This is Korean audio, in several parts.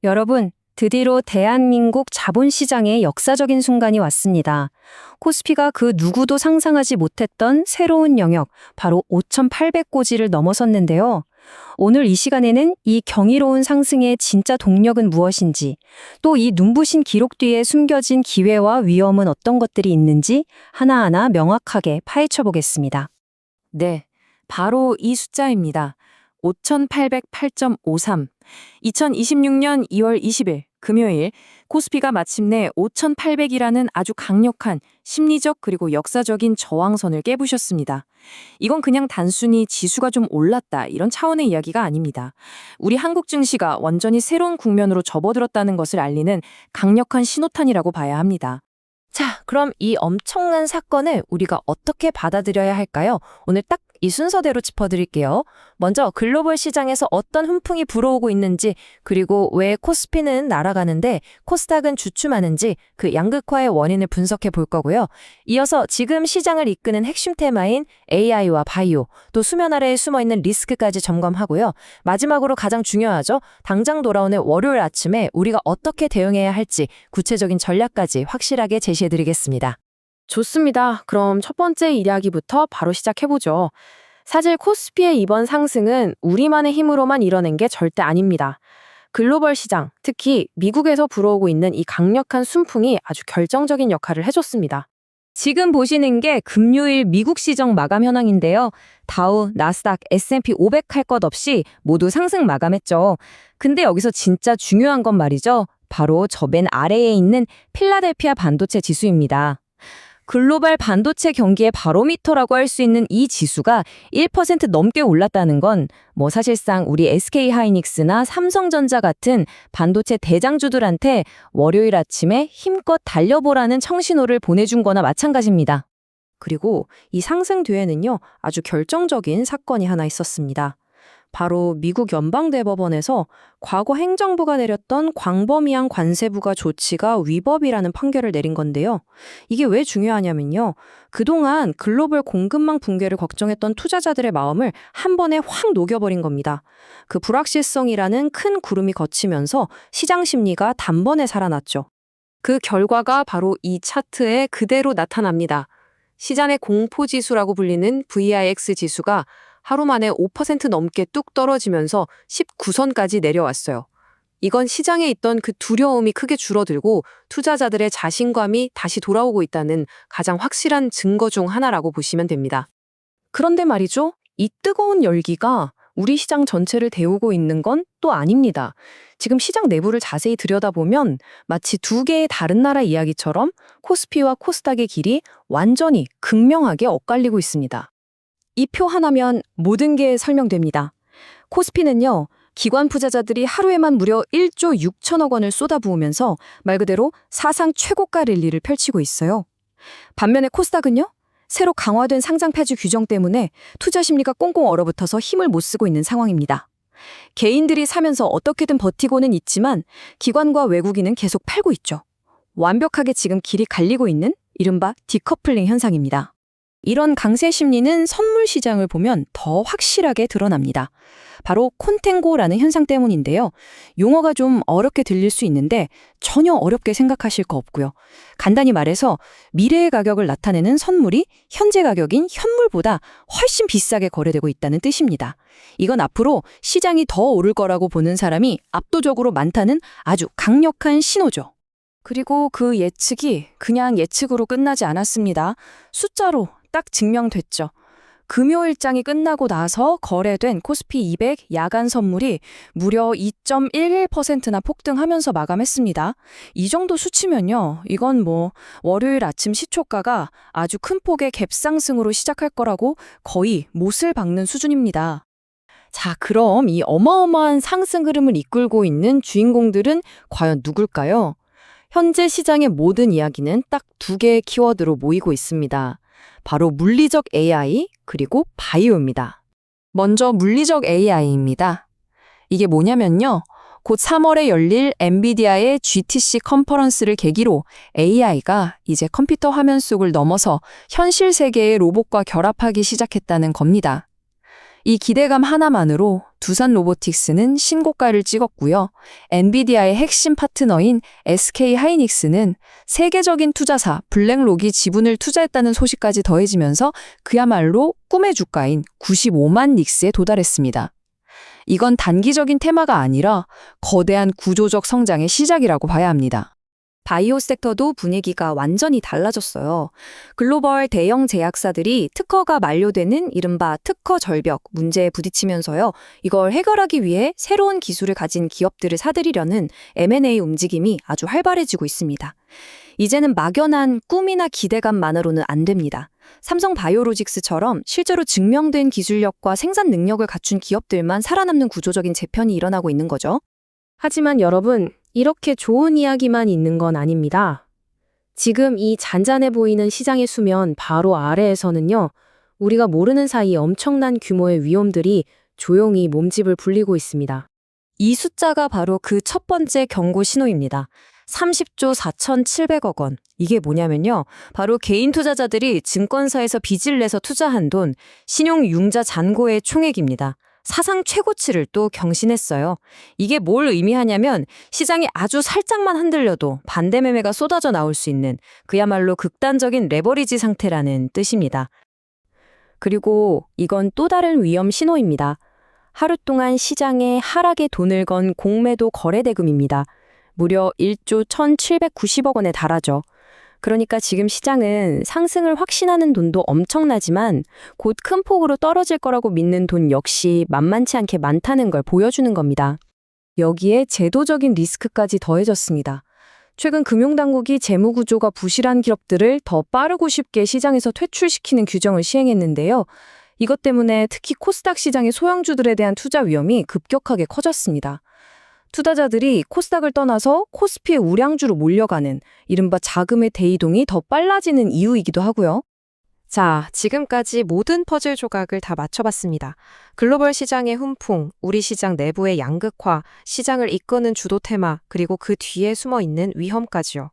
여러분, 드디어 대한민국 자본시장의 역사적인 순간이 왔습니다. 코스피가 그 누구도 상상하지 못했던 새로운 영역, 바로 5,800고지를 넘어섰는데요. 오늘 이 시간에는 이 경이로운 상승의 진짜 동력은 무엇인지, 또 이 눈부신 기록 뒤에 숨겨진 기회와 위험은 어떤 것들이 있는지 하나하나 명확하게 파헤쳐 보겠습니다. 네, 바로 이 숫자입니다. 5,808.53. 2026년 2월 20일 금요일 코스피가 마침내 5,800이라는 아주 강력한 심리적 그리고 역사적인 저항선을 깨부셨습니다. 이건 그냥 단순히 지수가 좀 올랐다 이런 차원의 이야기가 아닙니다. 우리 한국 증시가 완전히 새로운 국면으로 접어들었다는 것을 알리는 강력한 신호탄이라고 봐야 합니다. 자, 그럼 이 엄청난 사건을 우리가 어떻게 받아들여야 할까요? 오늘 딱 이 순서대로 짚어드릴게요. 먼저 글로벌 시장에서 어떤 훈풍이 불어오고 있는지, 그리고 왜 코스피는 날아가는데 코스닥은 주춤하는지 그 양극화의 원인을 분석해 볼 거고요. 이어서 지금 시장을 이끄는 핵심 테마인 AI와 바이오, 또 수면 아래에 숨어있는 리스크까지 점검하고요. 마지막으로 가장 중요하죠. 당장 돌아오는 월요일 아침에 우리가 어떻게 대응해야 할지 구체적인 전략까지 확실하게 제시해드리겠습니다. 좋습니다. 그럼 첫 번째 이야기부터 바로 시작해보죠. 사실 코스피의 이번 상승은 우리만의 힘으로만 이뤄낸 게 절대 아닙니다. 글로벌 시장, 특히 미국에서 불어오고 있는 이 강력한 순풍이 아주 결정적인 역할을 해줬습니다. 지금 보시는 게 금요일 미국 시정 마감 현황인데요. 다우, 나스닥, S&P 500 할 것 없이 모두 상승 마감했죠. 근데 여기서 진짜 중요한 건 말이죠. 바로 저 맨 아래에 있는 필라델피아 반도체 지수입니다. 글로벌 반도체 경기의 바로미터라고 할 수 있는 이 지수가 1% 넘게 올랐다는 건 사실상 우리 SK하이닉스나 삼성전자 같은 반도체 대장주들한테 월요일 아침에 힘껏 달려보라는 청신호를 보내준 거나 마찬가지입니다. 그리고 이 상승 뒤에는요, 아주 결정적인 사건이 하나 있었습니다. 바로 미국 연방대법원에서 과거 행정부가 내렸던 광범위한 관세 부과 조치가 위법이라는 판결을 내린 건데요. 이게 왜 중요하냐면요. 그동안 글로벌 공급망 붕괴를 걱정했던 투자자들의 마음을 한 번에 확 녹여버린 겁니다. 그 불확실성이라는 큰 구름이 걷히면서 시장 심리가 단번에 살아났죠. 그 결과가 바로 이 차트에 그대로 나타납니다. 시장의 공포지수라고 불리는 VIX 지수가 하루 만에 5% 넘게 뚝 떨어지면서 19선까지 내려왔어요. 이건 시장에 있던 그 두려움이 크게 줄어들고 투자자들의 자신감이 다시 돌아오고 있다는 가장 확실한 증거 중 하나라고 보시면 됩니다. 그런데 말이죠, 이 뜨거운 열기가 우리 시장 전체를 데우고 있는 건 또 아닙니다. 지금 시장 내부를 자세히 들여다보면 마치 두 개의 다른 나라 이야기처럼 코스피와 코스닥의 길이 완전히 극명하게 엇갈리고 있습니다. 이 표 하나면 모든 게 설명됩니다. 코스피는요, 기관 투자자들이 하루에만 무려 1조 6천억 원을 쏟아부으면서 말 그대로 사상 최고가 랠리를 펼치고 있어요. 반면에 코스닥은요, 새로 강화된 상장 폐지 규정 때문에 투자 심리가 꽁꽁 얼어붙어서 힘을 못 쓰고 있는 상황입니다. 개인들이 사면서 어떻게든 버티고는 있지만 기관과 외국인은 계속 팔고 있죠. 완벽하게 지금 길이 갈리고 있는 이른바 디커플링 현상입니다. 이런 강세 심리는 선물 시장을 보면 더 확실하게 드러납니다. 바로 콘탱고라는 현상 때문인데요. 용어가 좀 어렵게 들릴 수 있는데 전혀 어렵게 생각하실 거 없고요. 간단히 말해서 미래의 가격을 나타내는 선물이 현재 가격인 현물보다 훨씬 비싸게 거래되고 있다는 뜻입니다. 이건 앞으로 시장이 더 오를 거라고 보는 사람이 압도적으로 많다는 아주 강력한 신호죠. 그리고 그 예측이 그냥 예측으로 끝나지 않았습니다. 숫자로 딱 증명됐죠. 금요일장이 끝나고 나서 거래된 코스피 200 야간 선물이 무려 2.11%나 폭등하면서 마감했습니다. 이 정도 수치면요, 이건 월요일 아침 시초가가 아주 큰 폭의 갭상승으로 시작할 거라고 거의 못을 박는 수준입니다. 자, 그럼 이 어마어마한 상승 흐름을 이끌고 있는 주인공들은 과연 누굴까요? 현재 시장의 모든 이야기는 딱 두 개의 키워드로 모이고 있습니다. 바로 물리적 AI 그리고 바이오입니다. 먼저 물리적 AI입니다. 이게 뭐냐면요. 곧 3월에 열릴 엔비디아의 GTC 컨퍼런스를 계기로 AI가 이제 컴퓨터 화면 속을 넘어서 현실 세계의 로봇과 결합하기 시작했다는 겁니다. 이 기대감 하나만으로 두산 로보틱스는 신고가를 찍었고요. 엔비디아의 핵심 파트너인 SK 하이닉스는 세계적인 투자사 블랙록이 지분을 투자했다는 소식까지 더해지면서 그야말로 꿈의 주가인 95만 닉스에 도달했습니다. 이건 단기적인 테마가 아니라 거대한 구조적 성장의 시작이라고 봐야 합니다. 바이오 섹터도 분위기가 완전히 달라졌어요. 글로벌 대형 제약사들이 특허가 만료되는 이른바 특허 절벽 문제에 부딪히면서요. 이걸 해결하기 위해 새로운 기술을 가진 기업들을 사들이려는 M&A 움직임이 아주 활발해지고 있습니다. 이제는 막연한 꿈이나 기대감만으로는 안 됩니다. 삼성 바이오로직스처럼 실제로 증명된 기술력과 생산 능력을 갖춘 기업들만 살아남는 구조적인 재편이 일어나고 있는 거죠. 하지만 여러분, 이렇게 좋은 이야기만 있는 건 아닙니다. 지금 이 잔잔해 보이는 시장의 수면 바로 아래에서는요, 우리가 모르는 사이 엄청난 규모의 위험들이 조용히 몸집을 불리고 있습니다. 이 숫자가 바로 그 첫 번째 경고 신호입니다. 30조 4,700억 원. 이게 뭐냐면요. 바로 개인 투자자들이 증권사에서 빚을 내서 투자한 돈, 신용융자 잔고의 총액입니다. 사상 최고치를 또 경신했어요. 이게 뭘 의미하냐면 시장이 아주 살짝만 흔들려도 반대 매매가 쏟아져 나올 수 있는 그야말로 극단적인 레버리지 상태라는 뜻입니다. 그리고 이건 또 다른 위험 신호입니다. 하루 동안 시장에 하락에 돈을 건 공매도 거래 대금입니다. 무려 1조 1,790억 원에 달하죠. 그러니까 지금 시장은 상승을 확신하는 돈도 엄청나지만 곧 큰 폭으로 떨어질 거라고 믿는 돈 역시 만만치 않게 많다는 걸 보여주는 겁니다. 여기에 제도적인 리스크까지 더해졌습니다. 최근 금융당국이 재무구조가 부실한 기업들을 더 빠르고 쉽게 시장에서 퇴출시키는 규정을 시행했는데요. 이것 때문에 특히 코스닥 시장의 소형주들에 대한 투자 위험이 급격하게 커졌습니다. 투자자들이 코스닥을 떠나서 코스피의 우량주로 몰려가는 이른바 자금의 대이동이 더 빨라지는 이유이기도 하고요. 자, 지금까지 모든 퍼즐 조각을 다 맞춰봤습니다. 글로벌 시장의 훈풍, 우리 시장 내부의 양극화, 시장을 이끄는 주도 테마, 그리고 그 뒤에 숨어 있는 위험까지요.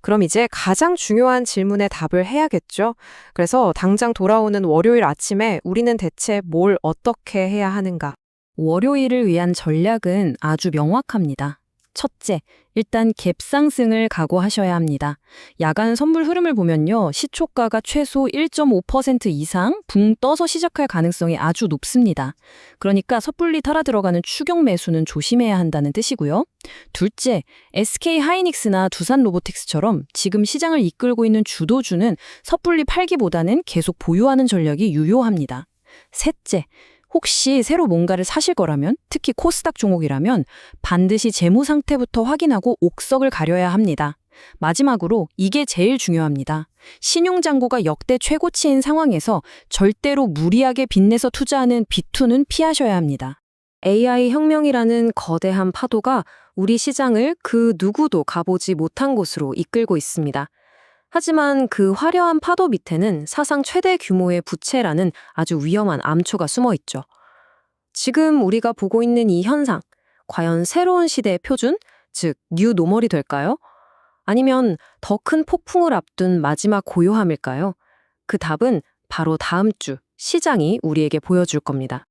그럼 이제 가장 중요한 질문에 답을 해야겠죠? 그래서 당장 돌아오는 월요일 아침에 우리는 대체 뭘 어떻게 해야 하는가? 월요일을 위한 전략은 아주 명확합니다. 첫째, 일단 갭상승을 각오하셔야 합니다. 야간 선물 흐름을 보면요. 시초가가 최소 1.5% 이상 붕 떠서 시작할 가능성이 아주 높습니다. 그러니까 섣불리 타라 들어가는 추격 매수는 조심해야 한다는 뜻이고요. 둘째, SK 하이닉스나 두산 로보틱스처럼 지금 시장을 이끌고 있는 주도주는 섣불리 팔기보다는 계속 보유하는 전략이 유효합니다. 셋째, 혹시 새로 뭔가를 사실 거라면, 특히 코스닥 종목이라면 반드시 재무 상태부터 확인하고 옥석을 가려야 합니다. 마지막으로 이게 제일 중요합니다. 신용잔고가 역대 최고치인 상황에서 절대로 무리하게 빚내서 투자하는 비투는 피하셔야 합니다. AI 혁명이라는 거대한 파도가 우리 시장을 그 누구도 가보지 못한 곳으로 이끌고 있습니다. 하지만 그 화려한 파도 밑에는 사상 최대 규모의 부채라는 아주 위험한 암초가 숨어 있죠. 지금 우리가 보고 있는 이 현상, 과연 새로운 시대의 표준, 즉 뉴 노멀이 될까요? 아니면 더 큰 폭풍을 앞둔 마지막 고요함일까요? 그 답은 바로 다음 주 시장이 우리에게 보여줄 겁니다.